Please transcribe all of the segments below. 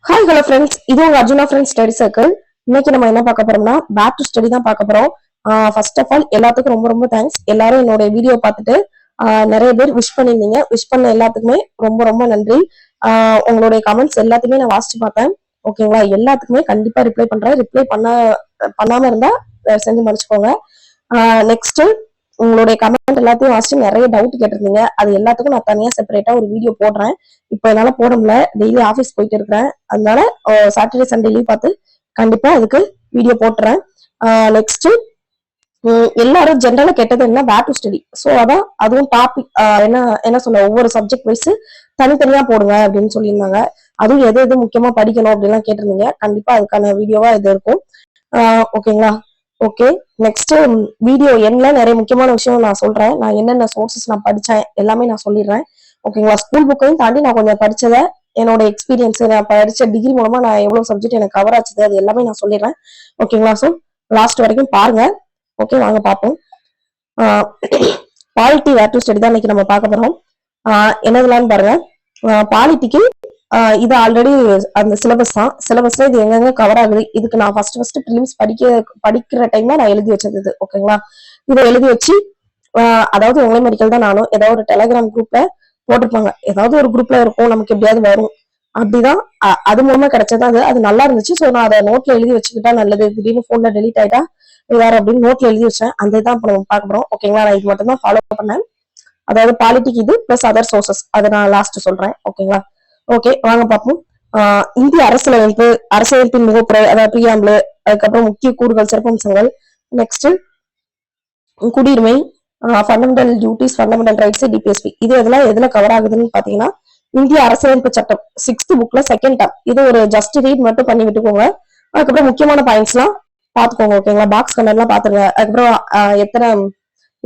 Hi hello friends, இது உங்க Arjuna friends study circle. இன்னைக்கு நம்ம என்ன பார்க்க போறோம்னா பேக் டு ஸ்டடி தான் பார்க்க போறோம். ஃபர்ஸ்ட் ஆஃப் ஆல் எல்லாத்துக்கும் ரொம்ப ரொம்ப தேங்க்ஸ். எல்லாரும் என்னோட வீடியோ பார்த்துட்டு நிறைய பேர் விஷ் பண்ணிருந்தீங்க. விஷ் பண்ண எல்லாத்துக்குமே ரொம்ப ரொம்ப நன்றி. உங்களுடைய கமெண்ட்ஸ் எல்லாத்தையுமே நான் வாசிச்சு பார்த்தேன். ஓகேங்களா, எல்லாத்துக்குமே கண்டிப்பா ரிப்ளை பண்றேன். ரிப்ளை பண்ணாம இருந்தா செஞ்சு மன்னிச்சுக்கோங்க. நெக்ஸ்ட் உங்களுடைய கமெண்ட் எல்லாத்தையும் வாசிச்சு நிறைய டவுட் கேட்டிருந்தீங்க. அது எல்லாத்துக்கும் நான் தனியா செப்பரேட்டா ஒரு வீடியோ போடுறேன். இப்போ என்னால போட முடியல, டெய்லி ஆஃபீஸ் போயிட்டு இருக்கிறேன். அதனால சாட்டர்டே சண்டே லீவ் பார்த்து கண்டிப்பா அதுக்கு வீடியோ போட்டுறேன். நெக்ஸ்ட் எல்லாரும் ஜென்ரலா கேட்டது என்ன, பேக் டு ஸ்டடி. ஸோ அதான் அதுவும் டாபிக் என்ன என்ன சொல்ல, ஒவ்வொரு சப்ஜெக்ட் வைஸ் தனித்தனியா போடுங்க அப்படின்னு சொல்லியிருந்தாங்க. அதுவும் எது எது முக்கியமா படிக்கணும் அப்படின்லாம் கேட்டிருந்தீங்க. கண்டிப்பா அதுக்கான வீடியோவா இது இருக்கும். ஓகேங்களா? ஓகே. நெக்ஸ்ட் வீடியோ எண்ணில் நிறைய முக்கியமான விஷயம் நான் சொல்றேன். நான் என்னென்ன சோர்சஸ் நான் படிச்சேன் எல்லாமே நான் சொல்லிடுறேன். ஓகேங்களா? ஸ்கூல் புக்கையும் தாண்டி நான் கொஞ்சம் படிச்சதை, என்னோட எக்ஸ்பீரியன்ஸ், நான் படிச்ச டிகிரி மூலமா நான் எவ்வளவு சப்ஜெக்ட் எனக்கு கவர் ஆச்சுது, அது எல்லாமே நான் சொல்லிடுறேன். ஓகேங்களா? ஸோ லாஸ்ட் வரைக்கும் பாருங்க. ஓகே, வாங்க பார்ப்போம். பாலிட்டி வேர் டு ஸ்டடி தான் இன்னைக்கு நம்ம பார்க்க போறோம். என்னதுலான்னு பாருங்க. பாலிட்டிக்கு இது ஆல்ரெடி அந்த சிலபஸ் தான். சிலபஸ்ல இது எங்கெங்க கவர் ஆகுது, இதுக்கு நான் ஃபர்ஸ்ட் ப்ரிலிம்ஸ் படிக்கிற டைம்ல நான் எழுதி வச்சது. ஓகேங்களா? இதை எழுதி வச்சு அதாவது உங்களை மெடிக்கல் தான், நானும் ஏதாவது ஒரு டெலிகிராம் குரூப்ல போட்டிருப்பாங்க. ஏதாவது ஒரு குரூப்ல இருக்கும், நமக்கு எப்படியாவது வரும். அப்படிதான் அது மூலமா கிடைச்சதா. அது நல்லா இருந்துச்சு. ஸோ நான் அதை நோட்ல எழுதி வச்சுக்கிட்டா நல்லது. திடீர்னு போன்ல டெலிட் ஆயிட்டா வேற அப்படின்னு நோட்ல எழுதி வச்சேன். அந்த தான் இப்போ நம்ம பார்க்க போறோம். ஓகேங்களா? நான் இது மட்டும் தான் ஃபாலோ பண்ணேன். அதாவது பாலிட்டிக் இது பிளஸ் அதர் சோர்சஸ், அதை நான் லாஸ்ட் சொல்றேன். ஓகேங்களா? ஓகே, வாங்க பார்ப்போம். இந்திய அரசியலமைப்பு, அரசியலமைப்பின் முகப்புரை, அதாவது பிரியாம்பிள், அதுக்கப்புறம் முக்கிய கூறுகள், சிறப்பம்சங்கள், நெக்ஸ்ட் குடியுரிமை, fundamental duties, fundamental rights, DPSP, இது எதெல்லாம் எதுல கவர் ஆகுதுன்னு பாத்தீங்கன்னா, இந்திய அரசியலமைப்பு சட்டம் 6th புக்ல செகண்ட் டேம். இது ஒரு ஜஸ்ட் ரீட் மட்டும் பண்ணி விட்டுக்கோங்க. அதுக்கப்புறம் முக்கியமான பாயிண்ட்ஸ் எல்லாம் பாத்துக்கோங்க. ஓகேங்களா? பாக்ஸ் கமெண்ட் எல்லாம் பாத்துருங்க. அதுக்கப்புறம்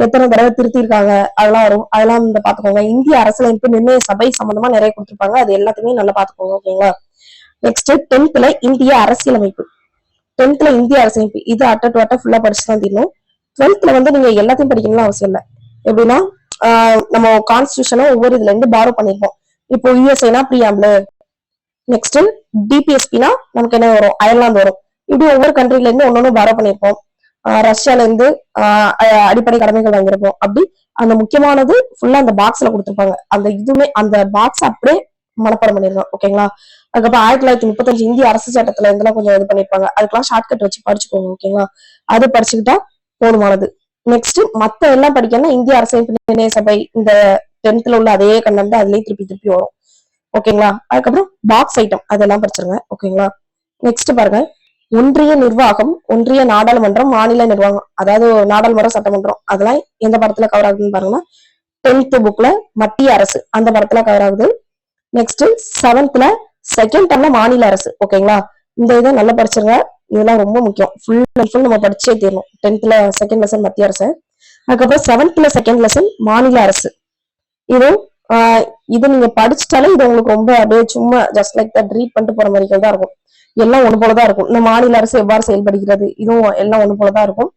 எத்தனை தடவை திருத்திருக்காங்க அதெல்லாம் வரும். அதெல்லாம் பாத்துக்கோங்க. இந்திய அரசியலமைப்பு நிர்ணய சபை சம்பந்தமா நிறைய கொடுத்திருப்பாங்க. அது எல்லாத்தையுமே நல்லா பாத்துக்கோங்க. ஓகேங்களா? நெக்ஸ்ட் 10th இந்திய அரசியலமைப்பு. 10th இந்திய அரசியலமைப்பு இது அட்ட ஃபுல்லா படிச்சுதான் தீரணும். 12th நீங்க எல்லாத்தையும் படிக்கணும்னு அவசியம் இல்லை. எப்படின்னா நம்ம கான்ஸ்டியூஷனும் ஒவ்வொரு இதுல இருந்து பாரோ பண்ணிருப்போம். இப்போ யூஎஸ்ஏனா பிரியாம்பிள், நெக்ஸ்ட் டிபிஎஸ்பினா நமக்கு என்ன வரும், அயர்லாந்து வரும். இப்படி ஒவ்வொரு கண்ட்ரில இருந்து ஒன்னொன்னு பாரோ பண்ணிருப்போம். ரஷ்யால இருந்து அடிப்படை கடமைகள் வாங்கியிருப்போம். அப்படி அந்த முக்கியமானது ஃபுல்லா அந்த பாக்ஸ்ல கொடுத்துருப்பாங்க. அந்த இதுவுமே அந்த பாக்ஸ் அப்படியே மனப்பாடம் பண்ணிருக்கோம். ஓகேங்களா? அதுக்கப்புறம் 1935 இந்திய அரசு சட்டத்துல இருந்தெல்லாம் கொஞ்சம் இது பண்ணிருப்பாங்க. அதுக்கெல்லாம் ஷார்ட்கட் வச்சு படிச்சுக்கோங்க. ஓகேங்களா? அது படிச்சுக்கிட்டா போதுமானது. நெக்ஸ்ட் மத்த எல்லாம் படிக்கணும்னா இந்திய அரசியல் நிர்ணய சபை, இந்த 10th உள்ள அதே கண்டென்ட் அதுலயே திருப்பி வரும். ஓகேங்களா? அதுக்கப்புறம் பாக்ஸ் ஐட்டம் அதெல்லாம் படிச்சிருங்க. ஓகேங்களா? நெக்ஸ்ட் பாருங்க, ஒன்றிய நிர்வாகம், ஒன்றிய நாடாளுமன்றம், மாநில நிர்வாகம், அதாவது நாடாளுமன்றம், சட்டமன்றம், அதெல்லாம் எந்த படத்துல கவர் ஆகுதுன்னு பாருங்கன்னா 10th புக்ல மத்திய அரசு அந்த படத்துல கவர் ஆகுது. நெக்ஸ்ட் 7th செகண்ட் டேர்ம்ல மாநில அரசு. ஓகேங்களா? இந்த இதை நல்லா படிச்சிருங்க. இதெல்லாம் ரொம்ப முக்கியம். ஃபுல் நம்ம படிச்சே தீரணும். 10th செகண்ட் லெசன் மத்திய அரசு. அதுக்கப்புறம் 7th செகண்ட் லெசன் மாநில அரசு. இது நீங்க படிச்சுட்டாலே இது உங்களுக்கு ரொம்ப அப்படியே சும்மா ஜஸ்ட் லைக் தட் ரீட் பண்ணிட்டு போற மாதிரி தான் இருக்கும். எல்லாம் ஒண்ணு போலதான் இருக்கும். இந்த மாநில அரசு எவ்வாறு செயல்படுகிறது, இதுவும் எல்லாம் ஒண்ணு போலதான் இருக்கும்.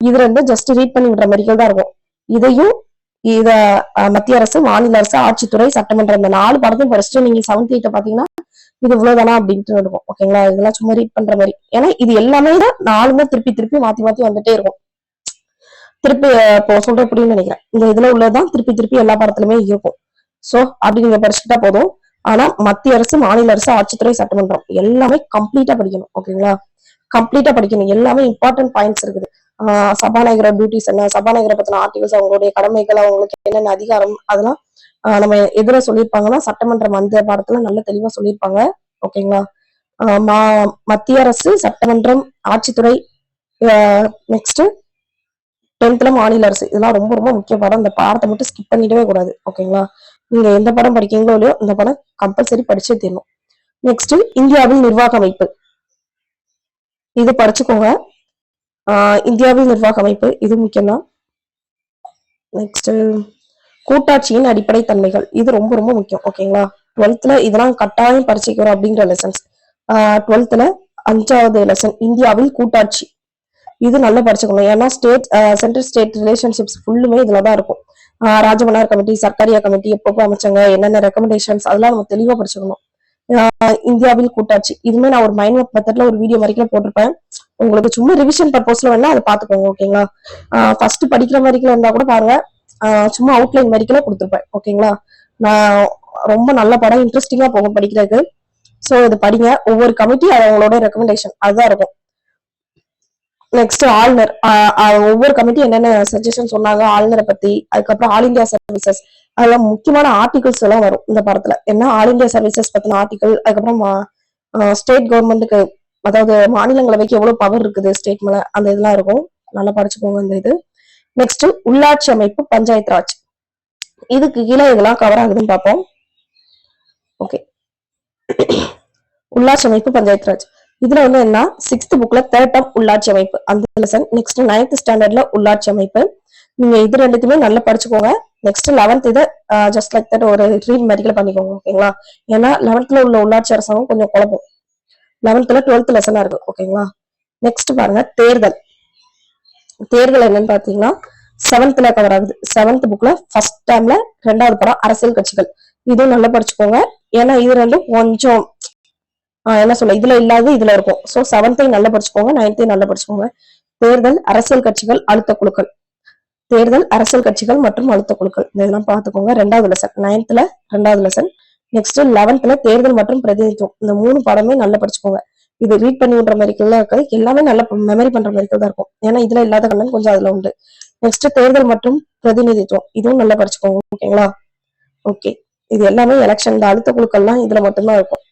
இதுல இருந்து ஜஸ்ட் ரீட் பண்ணி விடுற மாதிரி தான் இருக்கும். இதையும் இத மத்திய அரசு, மாநில அரசு, ஆட்சித்துறை, சட்டமன்றம், இந்த 4 படத்தையும் படிச்சுட்டு நீங்க 7th 8th பாத்தீங்கன்னா இது இவ்வளவுதானா அப்படின்ட்டு இருக்கும். ஓகேங்களா? இதெல்லாம் சும்மா ரீட் பண்ற மாதிரி. ஏன்னா இது எல்லாமே தான் 4மே திருப்பி மாத்தி வந்துட்டே இருக்கும். திருப்பி இப்போ சொல்ற புரியும்னு நினைக்கிறேன். இந்த இதுல உள்ளதான் திருப்பி எல்லா படத்துலயுமே இருக்கும். சோ அப்படி நீங்க படிச்சுட்டா போதும். ஆனா மத்திய அரசு, மாநில அரசு, ஆட்சித்துறை, சட்டமன்றம் எல்லாமே கம்ப்ளீட்டா படிக்கணும். ஓகேங்களா? கம்ப்ளீட்டா படிக்கணும். எல்லாமே இம்பார்ட்டன்ட் பாயிண்ட்ஸ் இருக்குது. சபாநாயகர் டியூட்டிஸ் என்ன, சபாநாயகரை பத்தின ஆர்டிகல்ஸ், அவங்களுடைய கடமைகள், அவங்களுக்கு என்னென்ன அதிகாரம், அதெல்லாம் நம்ம எதுல சொல்லியிருப்பாங்கன்னா சட்டமன்றம் அந்த பாடத்துல நல்ல தெளிவா சொல்லியிருப்பாங்க. ஓகேங்களா? மத்திய அரசு, சட்டமன்றம், ஆட்சித்துறை, நெக்ஸ்ட் 10th மாநில அரசு, இதெல்லாம் ரொம்ப ரொம்ப முக்கிய பாடம். இந்த பாடத்தை மட்டும் ஸ்கிப் பண்ணிடவே கூடாது. ஓகேங்களா? நீங்க எந்த படம் படிக்கீங்களோ இல்லையோ இந்த படம் கம்பல்சரி படிச்சே தீரணும். நெக்ஸ்ட் இந்தியாவில் நிர்வாக அமைப்பு, இது படிச்சுக்கோங்க. இந்தியாவில் நிர்வாக அமைப்பு இது முக்கியம்தான். நெக்ஸ்ட் கூட்டாட்சியின் அடிப்படை தன்மைகள், இது ரொம்ப ரொம்ப முக்கியம். ஓகேங்களா? 12th இதெல்லாம் கட்டாயம் படிச்சுக்கிறோம் அப்படிங்கிற லெசன்ஸ். 12th 5வது லெசன் இந்தியாவில் கூட்டாட்சி, இது நல்லா படிச்சுக்கணும். ஏன்னா சென்ட்ரல் ஸ்டேட் ரிலேஷன்ஷிப்ஸ் ஃபுல்லுமே இதுலதான் இருக்கும். ராஜமன்னார் கமிட்டி, சர்க்காரியா கமிட்டி, எப்பப்போ அமைச்சாங்க, என்னென்ன ரெக்கமெண்டேஷன்ஸ், அதெல்லாம் நம்ம தெளிவா படிச்சுக்கணும். இந்தியாவில் கூட்டாட்சி. இதுமே நான் ஒரு மைண்ட் மேப் மெத்தட்ல ஒரு வீடியோ வரைக்கும் போட்டிருப்பேன். உங்களுக்கு சும்மா ரிவிஷன் பர்பஸ்ல வேணா அதை பாத்துக்கோங்க. ஓகேங்களா? ஃபர்ஸ்ட் படிக்கிற வரைக்கும் இருந்தா கூட பாருங்க, சும்மா அவுட்லைன் வரைக்கும் கொடுத்துருப்பேன். ஓகேங்களா? நான் ரொம்ப நல்ல படம், இன்ட்ரெஸ்டிங்கா போகும் படிக்கிறதுக்கு. சோ இது படிங்க. ஒவ்வொரு கமிட்டி அவங்களோட ரெக்கமெண்டேஷன் அதுதான் இருக்கும். நெக்ஸ்ட் ஆளுநர், ஒவ்வொரு கமிட்டி என்னென்ன சஜஷன் சொன்னாங்க ஆளுநரை பத்தி, அதுக்கப்புறம் ஆல் இந்தியா சர்வீசஸ், அதெல்லாம் முக்கியமான ஆர்டிகல்ஸ் எல்லாம் வரும் இந்த படத்துல. என்ன ஆல் இந்தியா சர்வீசஸ் பத்தின ஆர்டிகல், அதுக்கப்புறம் ஸ்டேட் கவர்மெண்ட்டுக்கு, அதாவது மாநிலங்களவைக்கு எவ்வளவு பவர் இருக்குது ஸ்டேட் மேல, அந்த இதெல்லாம் இருக்கும். நல்லா படிச்சுக்கோங்க இந்த இது. நெக்ஸ்ட் உள்ளாட்சி அமைப்பு, பஞ்சாயத்து ராஜ். இதுக்கு கீழே இதெல்லாம் கவர் ஆகுதுன்னு பார்ப்போம். ஓகே, உள்ளாட்சி அமைப்பு, பஞ்சாயத்து ராஜ். இதுல வந்து என்ன, 6th புக்ல 3rd term உள்ளாட்சி அமைப்பு அந்த லெசன். நெக்ஸ்ட் 9th ஸ்டாண்டர்ட்ல உள்ளாட்சி அமைப்பு. நீங்க இது ரெண்டுத்துமே நல்லா படிச்சுக்கோங்க. நெக்ஸ்ட் 11th இதை ஜஸ்ட் லைக் தட் ஒரு ரீட் மெடிக்கல் பண்ணிக்கோங்க. ஓகேங்களா? ஏன்னா 11th உள்ள உள்ளாட்சி அரசாங்கம் கொஞ்சம் குழப்பம். 11th 12th லெசனா இருக்கு. ஓகேங்களா? நெக்ஸ்ட் பாருங்க, தேர்தல். தேர்தல் என்னன்னு பாத்தீங்கன்னா 7th கவர் ஆகுது. 7th புக்ல 1st termல 2வது படம் அரசியல் கட்சிகள். இதுவும் நல்லா படிச்சுக்கோங்க. ஏன்னா இது ரெண்டும் கொஞ்சம் என்ன சொல்ல, இதுல இல்லாத இதுல இருக்கும். சோ 7th நல்லா படிச்சுக்கோங்க, 9th நல்லா படிச்சுக்கோங்க. தேர்தல், அரசியல் கட்சிகள், அழுத்த குழுக்கள். தேர்தல், அரசியல் கட்சிகள் மற்றும் அழுத்த குழுக்கள், இதெல்லாம் பாத்துக்கோங்க. 2வது லெசன் 9th 2வது லெசன். நெக்ஸ்ட் 11th தேர்தல் மற்றும் பிரதிநிதித்துவம். இந்த 3 பாடமே நல்லா படிச்சுக்கோங்க. இது ரீட் பண்ணி விடுற மாதிரி இருக்காது, எல்லாமே நல்லா மெமரி பண்ற மாதிரி தான் இருக்கும். ஏன்னா இதுல இல்லாத கண்ணன் கொஞ்சம் அதுல உண்டு. நெக்ஸ்ட் தேர்தல் மற்றும் பிரதிநிதித்துவம், இதுவும் நல்லா படிச்சுக்கோங்க. ஓகேங்களா? ஓகே, இது எல்லாமே எலெக்ஷன், இந்த அழுத்த குழுக்கள்லாம் இதுல மட்டும்தான் இருக்கும்.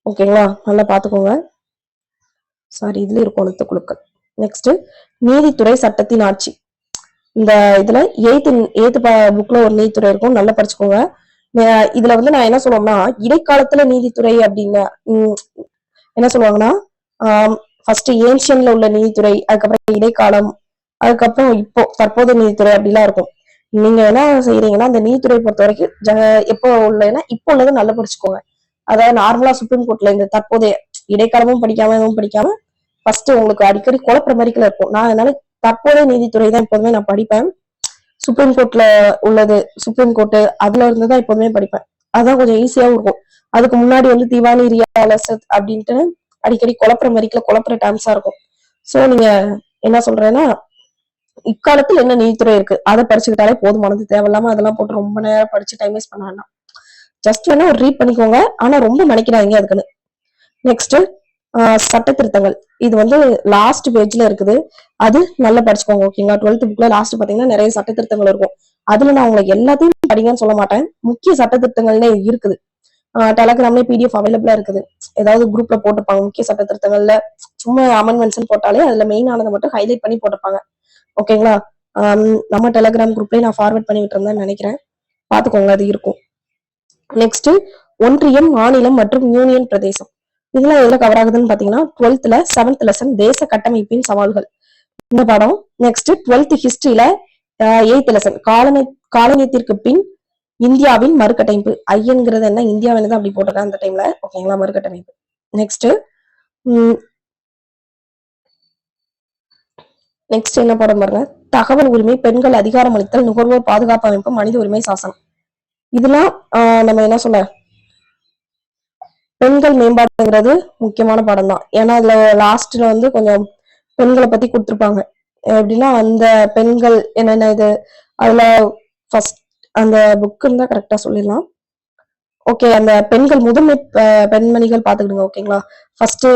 ஓகேங்களா? நல்லா பாத்துக்கோங்க. சாரி, இதுல இருக்கும் அழுத்த குழுக்கள். நெக்ஸ்ட் நீதித்துறை, சட்டத்தின் ஆட்சி. இந்த இதுல 8th புக்ல ஒரு நீதித்துறை இருக்கும், நல்லா படிச்சுக்கோங்க. இதுல வந்து நான் என்ன சொல்லுவேன்னா, இடைக்காலத்துல நீதித்துறை அப்படின்னு என்ன சொல்லுவாங்கன்னா, ஃபர்ஸ்ட் ஏன்ஷியன்ல உள்ள நீதித்துறை, அதுக்கப்புறம் இடைக்காலம், அதுக்கப்புறம் இப்போ தற்போதைய நீதித்துறை அப்படிலாம் இருக்கும். நீங்க என்ன செய்யறீங்கன்னா, அந்த நீதித்துறை பொறுத்த வரைக்கும் எப்போ உள்ளதுன்னா இப்போ உள்ளது நல்லா படிச்சுக்கோங்க. அதாவது நார்மலா சுப்ரீம் கோர்ட்ல இந்த தற்போதைய இடைக்காலமும் படிக்காம எதுவும் படிக்காம ஃபர்ஸ்ட் உங்களுக்கு அடிக்கடி குழப்பற மாதிரிக்குள்ள இருக்கும். நான் அதனால தற்போதைய நீதித்துறை தான் எப்போதுமே நான் படிப்பேன். சுப்ரீம் கோர்ட்ல உள்ளது, சுப்ரீம் கோர்ட் அதுல இருந்துதான் எப்போதுமே படிப்பேன். அதான் கொஞ்சம் ஈஸியாவும் இருக்கும். அதுக்கு முன்னாடி வந்து திவானி, ரியாலசத் அப்படின்ட்டு அடிக்கடி குழப்பற மாதிரிக்குள்ள குழப்பற டைம்ஸா இருக்கும். சோ நீங்க என்ன சொல்றேன்னா, இக்காலத்துல என்ன நீதித்துறை இருக்கு அதை படிச்சுக்கிட்டாலே போதுமானது. தேவையில்லாம அதெல்லாம் போட்டு ரொம்ப நேரம் படிச்சு டைம் வேஸ்ட் பண்ண வேண்டாம். ஜஸ்ட் வேணா ஒரு ரீட் பண்ணிக்கோங்க, ஆனா ரொம்ப நினைக்கிறாங்க அதுக்குன்னு. நெக்ஸ்ட் சட்ட திருத்தங்கள். இது வந்து லாஸ்ட் பேஜ்ல இருக்குது, அது நல்லா படிச்சுக்கோங்க. ஓகேங்களா? 12th புக்ல லாஸ்ட் பாத்தீங்கன்னா நிறைய சட்ட திருத்தங்கள் இருக்கும். அதுல நான் உங்களுக்கு எல்லாத்தையும் படிங்கன்னு சொல்ல மாட்டேன், முக்கிய சட்ட திருத்தங்கள்ல இருக்குது. டெலகிராம்ல பிடிஎஃப் அவைலபிளா இருக்குது. ஏதாவது குரூப்ல போட்டுப்பாங்க முக்கிய சட்ட திருத்தங்கள்ல. சும்மா அமெண்ட்மெண்ட்ஸ் போட்டாலே அதுல மெயின் ஆனதை மட்டும் ஹைலைட் பண்ணி போட்டுப்பாங்க. ஓகேங்களா? நம்ம டெலகிராம் குரூப்லயே நான் ஃபார்வர்ட் பண்ணி விட்டுருந்தேன்னு நினைக்கிறேன், பாத்துக்கோங்க, அது இருக்கும். நெக்ஸ்ட் ஒன்றியம், மாநிலம் மற்றும் யூனியன் பிரதேசம். இதெல்லாம் எதுல கவர் ஆகுதுன்னு பாத்தீங்கன்னா 12th 7th லெசன் தேச கட்டமைப்பின் சவால்கள் இந்த படம். நெக்ஸ்ட் 12th ஹிஸ்டரியில 8th லெசன் காலனியத்திற்கு பின் இந்தியாவின் மறுகட்டமைப்பு. ஐயன்கிறது என்ன, இந்தியாவில தான் அப்படி போட்டிருக்காங்க அந்த டைம்ல. ஓகேங்களா? மறுகட்டமைப்பு. நெக்ஸ்ட் நெக்ஸ்ட் என்ன படம் பாருங்க, தகவல் உரிமை, பெண்கள் அதிகாரம் அளித்தல், நுகர்வோர் பாதுகாப்பு அமைப்பு, மனித உரிமை சாசனம். இதெல்லாம் நம்ம என்ன சொல்ல, பெண்கள் மேம்பாடுங்கிறது முக்கியமான படம் தான். ஏன்னா அதுல லாஸ்ட்ல வந்து கொஞ்சம் பெண்களை பத்தி கொடுத்துருப்பாங்க. எப்படின்னா அந்த பெண்கள் என்னென்ன இது, அதுல ஃபர்ஸ்ட் அந்த புக் இருந்தா கரெக்டா சொல்லிடலாம். ஓகே, அந்த பெண்கள் முதன்மை பெண்மணிகள் பாத்துக்கிடுங்க. ஓகேங்களா? ஃபர்ஸ்ட்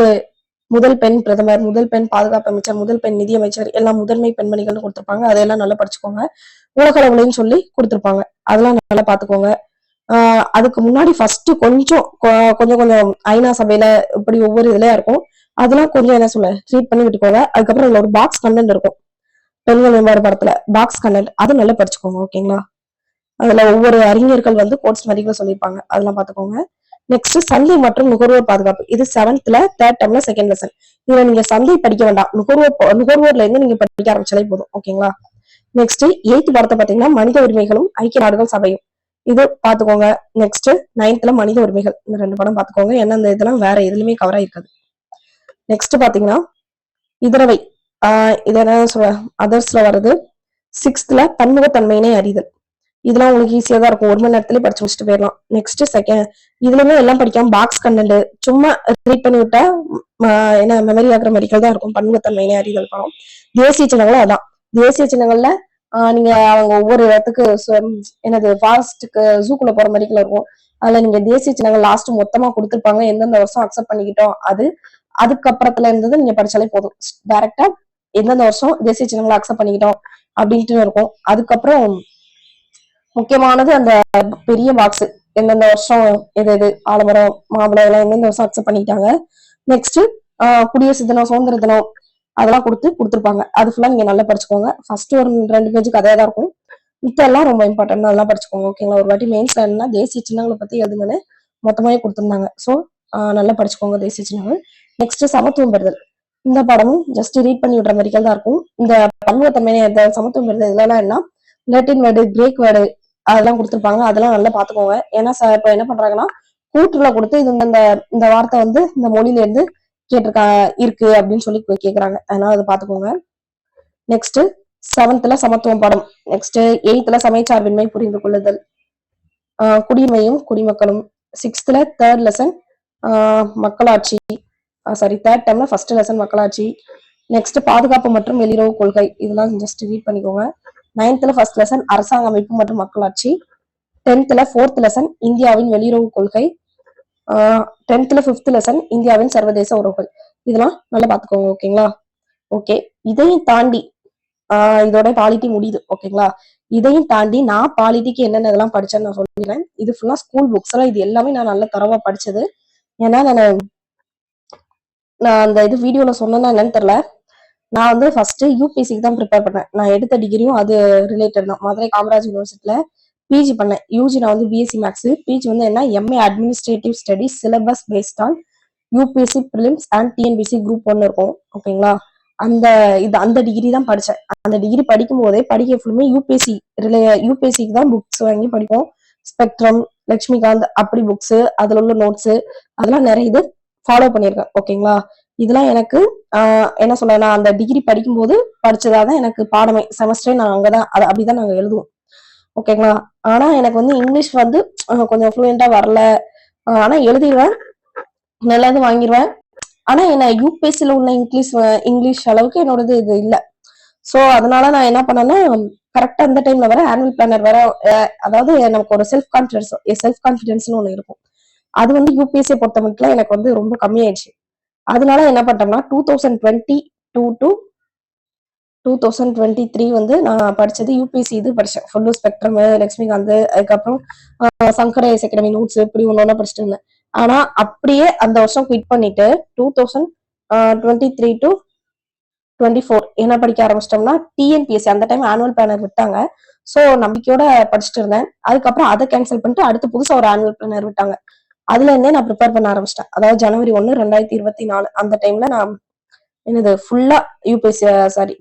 முதல் பெண் பிரதமர், முதல் பெண் பாதுகாப்பு அமைச்சர், முதல் பெண் நிதி அமைச்சர், எல்லாம் முதன்மை பெண்மணிகள்னு கொடுத்துருப்பாங்க. அதையெல்லாம் நல்லா படிச்சுக்கோங்க. உலக அளவுலன்னு சொல்லி கொடுத்துருப்பாங்க, அதெல்லாம் நல்லா பாத்துக்கோங்க. அதுக்கு முன்னாடி ஃபர்ஸ்ட் கொஞ்சம் கொஞ்சம் கொஞ்சம் ஐநா சபையில இப்படி ஒவ்வொரு இதுலயா இருக்கும், அதெல்லாம் கொஞ்சம் என்ன சொல்ல ரீட் பண்ணி விட்டுக்கோங்க. அதுக்கப்புறம் இதுல ஒரு பாக்ஸ் கண்டென்ட் இருக்கும், பெண்கள் மேம்பாடு படத்துல பாக்ஸ் கண்டென்ட், அது நல்லா படிச்சுக்கோங்க. ஓகேங்களா? அதுல ஒவ்வொரு அறிஞர்கள் வந்து கோட்ஸ் மாதிரிகள் சொல்லியிருப்பாங்க, அதெல்லாம் பாத்துக்கோங்க. நெக்ஸ்ட் சந்தை மற்றும் நுகர்வோர் பாதுகாப்பு. இது 7th 3rd termல 2nd லெசன். இதுல நீங்க சந்தை படிக்க வேண்டாம், நுகர்வோர்ல இருந்து நீங்க படிக்க ஆரம்பிச்சாலே போதும். ஓகேங்களா? நெக்ஸ்ட் 8th படத்தை பாத்தீங்கன்னா மனித உரிமைகளும் ஐக்கிய நாடுகள் சபையும், இது பாத்துக்கோங்க. நெக்ஸ்ட் 9th மனித உரிமைகள், இந்த 2 படம் பாத்துக்கோங்க. ஏன்னா இந்த இதெல்லாம் வேற எதுலயுமே கவர் ஆயிருக்காது. நெக்ஸ்ட் பாத்தீங்கன்னா இதரவை, இது என்ன சொல்ற, அதர்ஸ்ல வருது. 6th பன்முகத்தன்மையினை அறிதல். இதெல்லாம் உங்களுக்கு ஈஸியா தான் இருக்கும். 1 மணி நேரத்திலேயே படிச்சு முடிச்சுட்டு போயிடலாம். நெக்ஸ்ட் செகண்ட் இதுலயுமே எல்லாம் படிக்காம பாக்ஸ் கண்டென்ட் சும்மா ரீட் பண்ணி விட்டா என்ன மெமரி ஆகிற மெடிக்கல் தான் இருக்கும். பன்முகத்தன்மை அறிதல் படம். தேசிய சின்னங்களும் அதான். தேசிய சின்னங்கள்ல நீங்க அவங்க ஒவ்வொரு இடத்துக்கு என்னது ஃபாரஸ்ட்டுக்கு ஜூக்குள்ள போற மெடிக்கல் இருக்கும். அதுல நீங்க தேசிய சின்னங்கள் லாஸ்ட் மொத்தமா கொடுத்துருப்பாங்க. எந்தெந்த வருஷம் அக்செப்ட் பண்ணிக்கிட்டோம் அதுக்கப்புறத்துல இருந்தது நீங்க படிச்சாலே போதும். டைரக்டா எந்தெந்த வருஷம் தேசிய சின்னங்களை அக்செப்ட் பண்ணிக்கிட்டோம் அப்படின்ட்டு இருக்கும். அதுக்கப்புறம் முக்கியமானது அந்த பெரிய பாக்ஸ் எந்தெந்த வருஷம் எது எது ஆலமரம் மாம்பழம் எல்லாம் எந்தெந்த வருஷம் அக்செப்ட் பண்ணிட்டாங்க. நெக்ஸ்ட் குடியரசு தினம் சுதந்திர தினம் அதெல்லாம் கொடுத்துருப்பாங்க. அது ஃபுல்லா நீங்க நல்லா படிச்சுக்கோங்க. ஃபர்ஸ்ட் ஒரு 2 பேஜுக்கு அதே தான் இருக்கும். மித்த எல்லாம் ரொம்ப இம்பார்ட்டன்ட் நல்லா படிச்சுக்கோங்க. ஓகேங்களா? ஒரு வாட்டி மெயின்ஸ்ல என்ன தேசிய சின்னங்களை பத்தி எழுதுங்கன்னு மொத்தமாவே கொடுத்துருந்தாங்க. ஸோ நல்லா படிச்சுக்கோங்க தேசிய சின்னங்கள். நெக்ஸ்ட் சமத்துவம் பெறுதல். இந்த படமும் ஜஸ்ட் ரீட் பண்ணி விடுற மெடிக்கல் தான் இருக்கும். இந்த பன்முகத்தன்மை சமத்துவம் பெறுதல் இதெல்லாம் என்ன லேட்டின் வேர்டு கிரேக் வேர்டு அதெல்லாம் கொடுத்துருப்பாங்க. அதெல்லாம் நல்லா பாத்துக்கோங்க. ஏன்னா இப்ப என்ன பண்றாங்கன்னா கூட்டுல கொடுத்து இது இந்த வார்த்தை வந்து இந்த மொழியில இருந்து இருக்கு அப்படின்னு சொல்லி கேக்குறாங்க. அதனால அதை பாத்துக்கோங்க. நெக்ஸ்ட் 7th சமத்துவம் படம். நெக்ஸ்ட் 8th சமயச்சார்பின்மை புரிந்து கொள்ளுதல். குடிமையும் குடிமக்களும். 6th தேர்ட் லெசன் மக்களாட்சி. தேர்ட் டேர்ம்ல ஃபர்ஸ்ட் லெசன் மக்களாட்சி. நெக்ஸ்ட் பாதுகாப்பு மற்றும் வெளியுறவு கொள்கை. இதெல்லாம் ஜஸ்ட் ரீட் பண்ணிக்கோங்க. 9th ஃபர்ஸ்ட் லெசன் அரசாங்க அமைப்பு மற்றும் மக்களாட்சி. 10th 4th லெசன் இந்தியாவின் வெளியுறவு கொள்கை. 10th 5th லெசன் இந்தியாவின் சர்வதேச உறவுகள். இதெல்லாம் நல்லா பாத்துக்கோங்க. ஓகேங்களா? ஓகே. இதையும் தாண்டி இதோட பாலிட்டி முடியுது. ஓகேங்களா? இதையும் தாண்டி நான் பாலிட்டிக்கு என்னென்ன இதெல்லாம் படிச்சேன்னு நான் சொல்லிடுறேன். இது ஃபுல்லா ஸ்கூல் புக்ஸ் எல்லாம் இது எல்லாமே நான் நல்லா தரவா படிச்சது. ஏன்னா நான் அந்த இது வீடியோல சொன்னேன்னா என்னன்னு தெரியல. நான் வந்து ஃபர்ஸ்ட் யூபிஎஸ்சிக்கு தான் ப்ரிப்பேர் பண்ணேன். நான் எடுத்த டிகிரியும் அது ரிலேட்டட் தான். மதுரை காமராஜ் யூனிவர்சிட்டியில பிஜி பண்ணேன். யூஜி நான் வந்து பிஎஸ்சி மேக்ஸ், பிஜி வந்து என்ன MA administrative studies syllabus based on UPSC prelims and TNPSC group 1 இருக்கும். ஓகேங்களா? அந்த டிகிரி தான் படிச்சேன். அந்த டிகிரி படிக்கும் போதே படிக்க ஃபுல்லுமே யூபிஎஸ்சிக்கு தான் புக்ஸ் வாங்கி படிப்போம். ஸ்பெக்ட்ரம், லட்சுமிகாந்த் அப்படி புக்ஸ், அதுல உள்ள நோட்ஸ் அதெல்லாம் நிறைய இது ஃபாலோ பண்ணியிருக்கேன். ஓகேங்களா? இதெல்லாம் எனக்கு என்ன சொல்ல நான் அந்த டிகிரி படிக்கும்போது படிச்சதாதான் எனக்கு பாடமே. செமஸ்டரே நான் அங்கதான் அப்படிதான் நாங்க எழுதுவோம். ஓகேங்களா? ஆனா எனக்கு வந்து இங்கிலீஷ் வந்து கொஞ்சம் ஃப்ளூயண்டா வரல. ஆனா எழுதிடுவேன், நல்லது வாங்கிடுவேன். ஆனா என்ன யூபிஎஸ்சில உள்ள இங்கிலீஷ் அளவுக்கு என்னோடது இது இல்ல. சோ அதனால நான் என்ன பண்ணேன்னா கரெக்டா அந்த டைம்ல வர ஆனுவல் பிளானர் வேற, அதாவது நமக்கு ஒரு செல்ஃப் கான்பிடன்ஸ்னு ஒண்ணு இருக்கும். அது வந்து யூபிஎஸ்சி பொறுத்த மட்டும் எனக்கு வந்து ரொம்ப கம்மியாயிடுச்சு. அதனால என்ன பண்ணிட்டோம்னா 2022 to 2023 வந்து நான் படிச்சது யூபிஎஸ்சி இது படிச்சேன். ஃபுல்லு ஸ்பெக்ட்ரம், லட்சுமிகாந்த், அதுக்கப்புறம் சங்கர் ஐஎஸ் அகாடமி நோட்ஸ் இப்படி ஒன்னொன்னா படிச்சுட்டு இருந்தேன். ஆனா அப்படியே அந்த வருஷம் குவிட் பண்ணிட்டு 2023 to 24 என்ன படிக்க ஆரம்பிச்சிட்டோம்னா டிஎன்பிஎஸ்சி. அந்த டைம் ஆனுவல் பிளானர் விட்டாங்க. சோ நம்பிக்கையோட படிச்சுட்டு இருந்தேன். அதுக்கப்புறம் அதை கேன்சல் பண்ணிட்டு அடுத்து புதுசா ஒரு ஆனுவல் பிளானர் விட்டாங்க. அதுல இருந்தே நான் ப்ரிப்பேர் பண்ண ஆரம்பிச்சிட்டேன். அதாவது ஜனவரி 1 2024 அந்த டைம்ல நான் என்னது ஃபுல்லா யூபிஎஸ்சி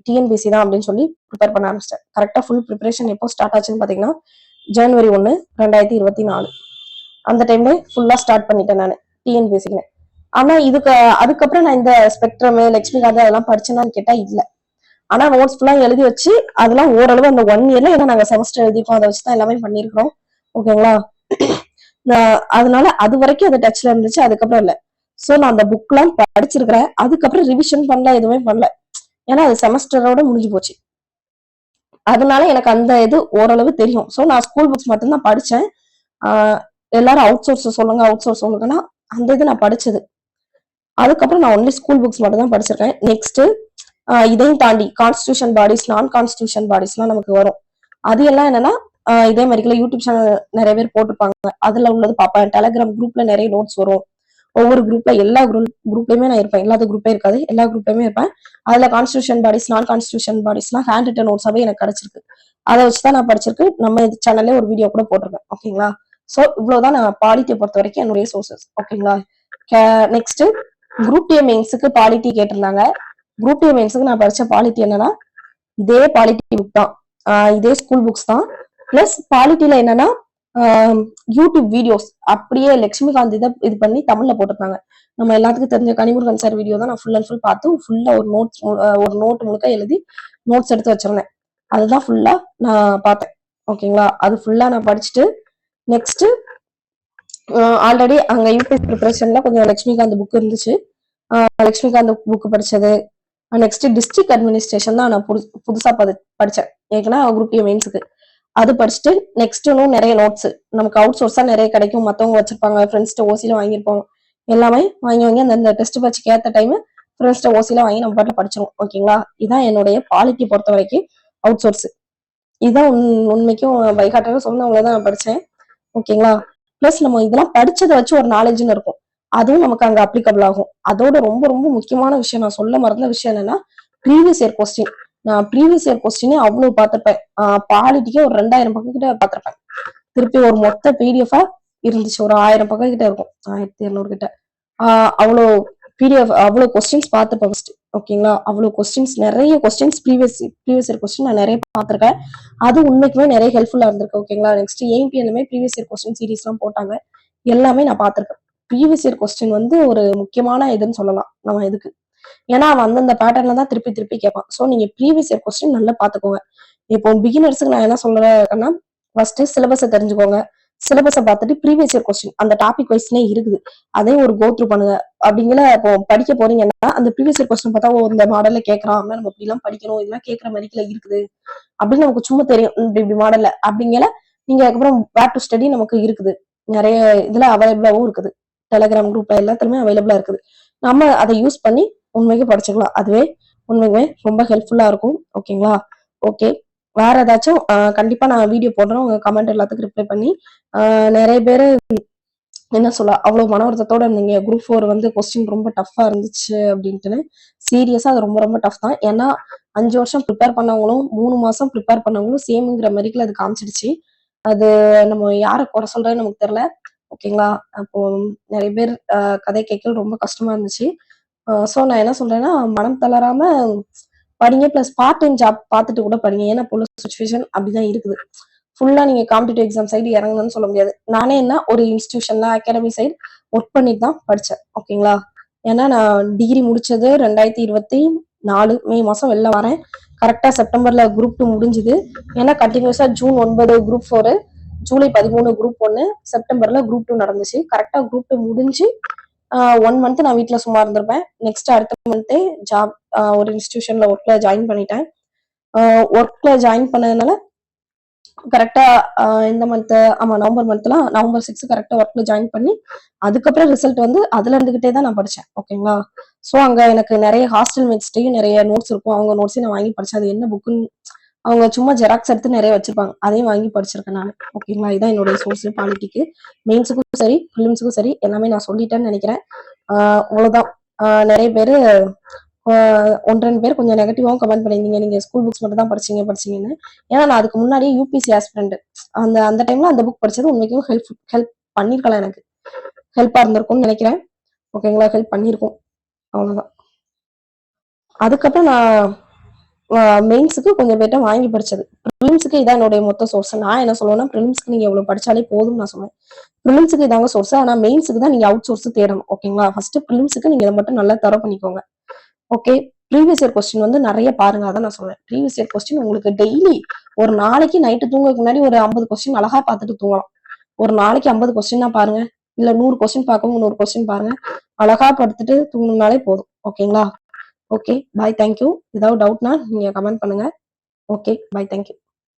டிஎன்பிஎஸ்சி தான் அப்படின்னு சொல்லி ப்ரிப்பேர் பண்ண ஆரம்பிச்சிட்டேன். கரெக்டா ஃபுல் ப்ரிப்பரேஷன் எப்போ ஸ்டார்ட் ஆச்சுன்னு பாத்தீங்கன்னா ஜனவரி 1 2024 அந்த டைம்ல ஃபுல்லா ஸ்டார்ட் பண்ணிட்டேன் நான் டிஎன்பிஎஸ்சிக்கு. ஆனா அதுக்கப்புறம் நான் இந்த ஸ்பெக்ட்ரம், லட்சுமிகாந்த் அதெல்லாம் படிச்சேன்னு கேட்டா இல்ல. ஆனா நோட்ஸ் ஃபுல்லா எழுதி வச்சு அதெல்லாம் ஓரளவு அந்த 1 இயர்ல ஏன்னா நாங்க செமஸ்டர் எழுதிருக்கோம், அதை வச்சுதான் எல்லாமே பண்ணிருக்கிறோம். ஓகேங்களா? அதனால அது வரைக்கும் அது டச்ல இருந்துச்சு. அதுக்கப்புறம் இல்ல. சோ நான் அந்த புக் எல்லாம் படிச்சிருக்கிறேன். அதுக்கப்புறம் ரிவிஷன் பண்ணல, எதுவுமே பண்ணல. ஏன்னா அது செமஸ்டரோட முடிஞ்சு போச்சு. அதனால எனக்கு அந்த இது ஓரளவு தெரியும். சோ நான் ஸ்கூல் புக்ஸ் மட்டும்தான் படிச்சேன். எல்லாரும் அவுட் சோர்ஸ் சொல்லுங்கன்னா அந்த இது நான் படிச்சது. அதுக்கப்புறம் நான் ஒன்லி ஸ்கூல் புக்ஸ் மட்டும் தான் படிச்சிருக்கேன். நெக்ஸ்ட் இதையும் தாண்டி கான்ஸ்டிடியூஷன் பாடிஸ், நான் கான்ஸ்டிடியூஷன் பாடிஸ் எல்லாம் நமக்கு வரும். அது எல்லாம் என்னன்னா இதே மாதிரி யூடியூப் சேனல் நிறைய பேர் போட்டிருப்பாங்க. அதுல உள்ளது பார்ப்பேன். டெலிகிராம் குரூப்ல நிறைய நோட்ஸ் வரும். ஒவ்வொரு குரூப்ல எல்லா குரூப்லயுமே நான் இருப்பேன். எல்லா குரூப்பே இருக்காது, எல்லா குரூப்லயுமே இருப்பேன். அதுல கான்ஸ்டிடியூஷன் பாடிஸ், நான் கான்ஸ்டிடியூஷன் பாடிஸ்லாம் ஹேண்ட் ரிட்டன் நோட்ஸாவே எனக்கு கிடைச்சிருக்கு. அதை வச்சுதான் நான் படிச்சிருக்கு. நம்ம சேனல்ல ஒரு வீடியோ கூட போட்டிருக்கேன். ஓகேங்களா? சோ இவ்வளவுதான் நான் பாலிட்டியை பொறுத்த வரைக்கும் என்னுடைய சோர்சஸ். ஓகேங்களா? நெக்ஸ்ட் குரூப் டி மெயின்ஸுக்கு பாலிட்டி கேட்டிருந்தாங்க. குரூப் டி மெயின்ஸுக்கு நான் படிச்ச பாலிட்டி என்னன்னா இதே பாலிட்டி புக் தான், இதே ஸ்கூல் புக்ஸ் தான். பிளஸ் பாலிட்டியில என்னன்னா யூடியூப் வீடியோஸ் அப்படியே லட்சுமிகாந்த் இதை இது பண்ணி தமிழ்ல போட்டிருக்காங்க. நம்ம எல்லாத்துக்கும் தெரிஞ்ச கனிமுருகன் சார் வீடியோ தான் நான் ஃபுல் அண்ட் ஃபுல் பார்த்து ஃபுல்லா ஒரு நோட் முழுக்க எழுதி நோட்ஸ் எடுத்து வச்சிருந்தேன். அதுதான் ஃபுல்லா நான் பார்த்தேன். ஓகேங்களா. அது ஃபுல்லா நான் படிச்சுட்டு நெக்ஸ்ட் ஆல்ரெடி அங்க யூபிஎஸ்சி ப்ரிப்பரேஷன்ல கொஞ்சம் லட்சுமிகாந்த் புக் இருந்துச்சு. லட்சுமிகாந்த் புக் படிச்சது. நெக்ஸ்ட் டிஸ்ட்ரிக்ட் அட்மினிஸ்ட்ரேஷன் தான் நான் புதுசா படிச்சேன் ஏன்னா குரூப் ஏ மெயின்ஸுக்கு. அது படிச்சுட்டு நெக்ஸ்ட் இன்னும் நிறைய நோட்ஸ் நமக்கு அவுட் சோர்ஸா நிறைய கிடைக்கும். மத்தவங்க வச்சிருப்பாங்க, ஃப்ரெண்ட்ஸ்ட ஓசியில வாங்கியிருப்போம். எல்லாமே வாங்கி அந்த டெஸ்ட் பச்சுக்கு ஏத்த டைம் ஃப்ரெண்ட்ஸ்ட ஓசியில வாங்கி நம்ம பாட்டில் படிச்சிருவோம். ஓகேங்களா. இதான் என்னுடைய பாலிட்டி பொறுத்த வரைக்கும் அவுட் சோர்ஸ். இதுதான் உண்மைக்கும் பைகாட்டாக சொன்னவங்களதான் நான் படிச்சேன். ஓகேங்களா. பிளஸ் நம்ம இதெல்லாம் படிச்சதை வச்சு ஒரு நாலேஜ்னு இருக்கும், அதுவும் நமக்கு அங்க அப்ளிகபிள் ஆகும். அதோட ரொம்ப ரொம்ப முக்கியமான விஷயம் நான் சொல்ல மறந்த விஷயம் என்னன்னா ப்ரீவியஸ் இயர் கொஸ்டின். நான் ப்ரீவியஸ் இயர் கொஸ்டினே அவ்வளவு பார்த்திருப்பேன். பாலிட்டிக்கே ஒரு 2000 பக்கம் கிட்ட பார்த்திருப்பேன். திருப்பி ஒரு மொத்த பிடிஎஃபா இருந்துச்சு, ஒரு 1000 பக்கம் கிட்ட இருக்கும், 1200 கிட்ட. அவ்வளோ பிடிஎஃப், அவ்வளோ கொஸ்டின்ஸ் பார்த்துப்பேன் ஃபர்ஸ்ட். ஓகேங்களா. அவ்வளவு கொஸ்டின்ஸ், நிறைய கொஸ்டின்ஸ் ப்ரீவியஸ் இயர் கொஸ்டின் நான் நிறைய பார்த்திருக்கேன். அது உண்மைக்குமே நிறைய ஹெல்ப்ஃபுல்லா இருந்திருக்கு. ஓகேங்களா. நெக்ஸ்ட் ஏஎம்பிஎல்லுமே ப்ரீவியஸ் இயர் கொஸ்டின் சீரீஸ் எல்லாம் போட்டாங்க. எல்லாமே நான் பார்த்திருக்கேன். ப்ரீவியஸ் இயர் கொஸ்டின் வந்து ஒரு முக்கியமான இதுன்னு சொல்லலாம் நம்ம இதுக்கு. ஏன்னா அவன் அந்தந்த பேட்டர்ன்ல தான் திருப்பி திருப்பி கேட்பான். சோ நீங்க ப்ரீவியஸ் இயர் கொஸ்டின் நல்லா பாத்துக்கோங்க. இப்போ பிகினர்ஸ்க்கு நான் என்ன சொல்றேன்னா ஃபர்ஸ்ட் சிலபஸை தெரிஞ்சுக்கோங்க. சிலபஸை பார்த்துட்டு ப்ரீவியஸ் இயர் கொஸ்டின் அந்த டாபிக் வைஸ்னே இருக்குது, அதையும் ஒரு கோ த்ரூ பண்ணுங்க. அப்படிங்கிற இப்போ படிக்க போறீங்கன்னா அந்த ப்ரீவியஸ் இயர் கொஸ்டின் பார்த்தா இந்த மாடல்ல கேட்கறான், நம்ம இப்படி எல்லாம் படிக்கணும், இதெல்லாம் கேட்கற மாதிரில இருக்குது அப்படின்னு நமக்கு சும்மா தெரியும். இப்படி மாடல்ல அப்படிங்கிற நீங்க அதுக்கப்புறம் பேக் டு ஸ்டடி நமக்கு இருக்குது, நிறைய இதுல அவைலபிளாவும் இருக்குது. டெலிகிராம் குரூப்ல எல்லாத்துலயுமே அவைலபிளா இருக்குது. நம்ம அதை யூஸ் பண்ணி உண்மைக்கு படிச்சுக்கலாம். அதுவே உண்மைக்குமே ரொம்ப ஹெல்ப்ஃபுல்லா இருக்கும். ஓகேங்களா. ஓகே. வேற ஏதாச்சும் கண்டிப்பா நான் வீடியோ போடுறேன். உங்க கமெண்ட் எல்லாத்துக்கும் ரிப்ளை பண்ணி நிறைய பேரு என்ன சொல்ல அவ்வளவு மன வருத்தத்தோட இருந்தீங்க. குரூப் 4 வந்து கொஸ்டின் ரொம்ப டஃபா இருந்துச்சு அப்படின்ட்டு. சீரியஸா அது ரொம்ப ரொம்ப டஃப் தான். ஏன்னா 5 வருஷம் ப்ரிப்பேர் பண்ணவங்களும் 3 மாசம் ப்ரிப்பேர் பண்ணவங்களும் சேம்ங்கிற மாதிரிக்குள்ள அது காமிச்சிடுச்சு. அது நம்ம யாரை குறை சொல்றேன்னு நமக்கு தெரியல. ஓகேங்களா. அப்போ நிறைய பேர் கதை கேட்க ரொம்ப கஷ்டமா இருந்துச்சு. சோ நான் என்ன சொல்றேன்னா மனம் தளராம படிங்க. பிளஸ் பார்ட் டைம் ஜாப் பார்த்துட்டு கூட படிங்க. ஏன்னா போல சுச்சுவேஷன் அப்படிதான் இருக்குது. ஃபுல்லா நீங்க காம்படிட்டிவ் எக்ஸாம் சைடு இறங்கணும்னு சொல்ல முடியாது. நானே என்ன ஒரு இன்ஸ்டிடியூஷன்ல அகாடமி சைடு ஒர்க் பண்ணிட்டு தான் படிச்சேன். ஓகேங்களா. ஏன்னா நான் டிகிரி முடிச்சது 2024 மே மாசம் வெளில வரேன். கரெக்டா செப்டம்பர்ல குரூப் 2 முடிஞ்சுது. ஏன்னா கண்டினியூஸா ஜூன் 9 குரூப் 4, ஜூலை 13 குரூப் 1, செப்டம்பர்ல குரூப் 2 நடந்துச்சு. கரெக்டா குரூப் 2 முடிஞ்சு 1 மந்த் நான் வீட்டுல சும்மா இருந்திருப்பேன். நெக்ஸ்ட் அடுத்த மந்தே ஜாப் ஒரு இன்ஸ்டிடியூஷன்ல ஒர்க்ல ஜாயின் பண்ணிட்டேன். ஒர்க்ல ஜாயின் பண்ணதுனால கரெக்டா இந்த மந்த், ஆமா நவம்பர் மந்த்லாம், நவம்பர் 6 கரெக்டா ஒர்க்ல ஜாயின் பண்ணி அதுக்கப்புறம் ரிசல்ட் வந்து அதுல இருந்துகிட்டே தான் நான் படிச்சேன். ஓகேங்களா. சோ அங்க எனக்கு நிறைய ஹாஸ்டல் மேட்ஸ்டையும் நிறைய நோட்ஸ் இருக்கும். அவங்க நோட்ஸையும் நான் வாங்கி படிச்சேன். அது என்ன புக்குன்னு அவங்க சும்மா ஜெராக்ஸ் எடுத்து நிறைய வச்சிருப்பாங்க, அதையும் வாங்கி படிச்சிருக்கேன் நான். ஓகேங்களா. இதான் என்னுடைய சோர்ஸ் பாலிட்டிக்கு. மெயின்ஸுக்கும் சரி பிலிம்ஸுக்கும் சரி எல்லாமே நான் சொல்லிட்டேன்னு நினைக்கிறேன். அவ்வளவுதான். நிறைய பேரு 1-2 பேர் கொஞ்சம் நெகட்டிவாவும் கமெண்ட் பண்ணியிருந்தீங்க, நீங்க ஸ்கூல் புக்ஸ் மட்டும் தான் படிச்சீங்கன்னு. ஏன்னா நான் அதுக்கு முன்னாடி யூபிசி ஆஸ்பிரண்ட் அந்த டைம்ல அந்த புக் படிச்சது உண்மைக்கும் ஹெல்ப் பண்ணிருக்கலாம், எனக்கு ஹெல்ப்பா இருந்திருக்கும்னு நினைக்கிறேன். ஓகேங்களா. ஹெல்ப் பண்ணிருக்கும். அவ்வளவுதான். அதுக்கப்புறம் நான் மெயின்ஸுக்கு கொஞ்சம் பேர்ட்ட வாங்கி படிச்சது. ப்ரிலிம்ஸுக்கு இதான் என்னுடைய மொத்த சோர்ஸ். நான் என்ன சொல்லுவேன்னா ப்ரிலிம்ஸ்க்கு நீங்க எவ்வளவு படிச்சாலே போதும் நான் சொல்லுவேன். ப்ரிலிம்ஸுக்கு இதாங்க சோர்ஸ். ஆனா மெயின்ஸுக்கு தான் நீங்க அவுட் சோர்ஸ் தேடணும். ஓகேங்களா. ஃபர்ஸ்ட் ப்ரிலிம்ஸுக்கு நீங்க இதை மட்டும் நல்லா தர பண்ணிக்கோங்க. ஓகே. ப்ரீவியஸ் இயர் கொஸ்டின் வந்து நிறைய பாருங்க. அதான் நான் சொல்றேன். ப்ரீவியஸ் இயர் கொஸ்டின் உங்களுக்கு டெய்லி ஒரு நாளைக்கு நைட்டு தூங்குறதுக்கு முன்னாடி ஒரு 50 கொஸ்டின் அழகா பார்த்துட்டு தூங்கலாம். ஒரு நாளைக்கு 50 கொஸ்டின் தான் பாருங்க. இல்ல 100 கொஸ்டின் பார்க்கவும் 100 கொஸ்டின் பாருங்க. அழகா படுத்துட்டு தூங்கணும்னாலே போதும். ஓகேங்களா. Okay bye, thank you. ஏதாவது டவுட்னா நீங்க கமெண்ட் பண்ணுங்க. Okay bye, thank you.